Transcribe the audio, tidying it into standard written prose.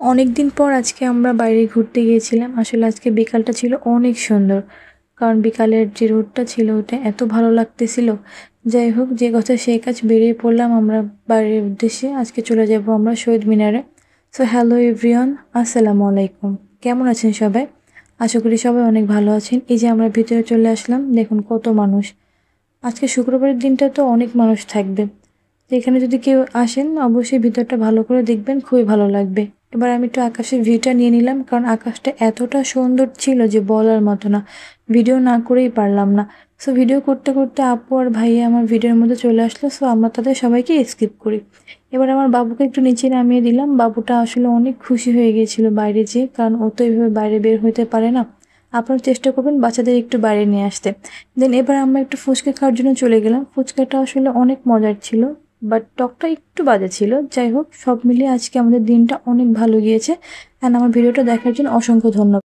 অনেক দিন পর আজকে আমরা বাইরে ঘুরতে গিয়েছিলাম। আসলে আজকে বিকালটা ছিল অনেক সুন্দর। কারণ বিকালের যে রোদটা ছিল ওটা এত ভালো লাগতেছিল। যাই হোক, যে কথা সেই কাজ, বেরিয়ে পড়লাম আমরা বাইরের উদ্দেশ্যে। আজকে চলে যাব আমরা শহীদ মিনারে। সো হ্যালো এভরিওয়ান, আসসালামু আলাইকুম। কেমন আছেন সবাই? আশা করি সবাই অনেক ভালো আছেন। এই যে আমরা ভিতরে চলে আসলাম, দেখুন কত মানুষ। আজকে শুক্রবারের দিনটা তো অনেক মানুষ থাকবে। তো এখানে যদি কেউ আসেন অবশ্যই ভিতরটা ভালো করে দেখবেন, খুবই ভালো লাগবে। এবার আমি একটু আকাশের ভিউটা নিয়ে নিলাম, কারণ আকাশটা এতটা সুন্দর ছিল যে বলার মতো না। ভিডিও না করেই পারলাম না। সো ভিডিও করতে করতে আপু আর ভাইয়া আমার ভিডিওর মধ্যে চলে আসলো। সো আমরা তাদের সবাইকে স্কিপ করি। এবার আমার বাবুকে একটু নিচে নামিয়ে দিলাম। বাবুটা আসলে অনেক খুশি হয়ে গিয়েছিল বাইরে যেয়ে, কারণ ও তো এইভাবে বাইরে বের হতে পারে না। আপনারা চেষ্টা করবেন বাচ্চাদের একটু বাইরে নিয়ে আসতে। দেন এবার আমরা একটু ফুচকা খাওয়ার জন্য চলে গেলাম। ফুচকাটা আসলে অনেক মজার ছিল, বাট টকটা একটু বাজে ছিল। যাই হোক, সব মিলিয়ে আজকে আমাদের দিনটা অনেক ভালো গিয়েছে। অ্যান্ড আমার ভিডিওটা দেখার জন্য অসংখ্য ধন্যবাদ।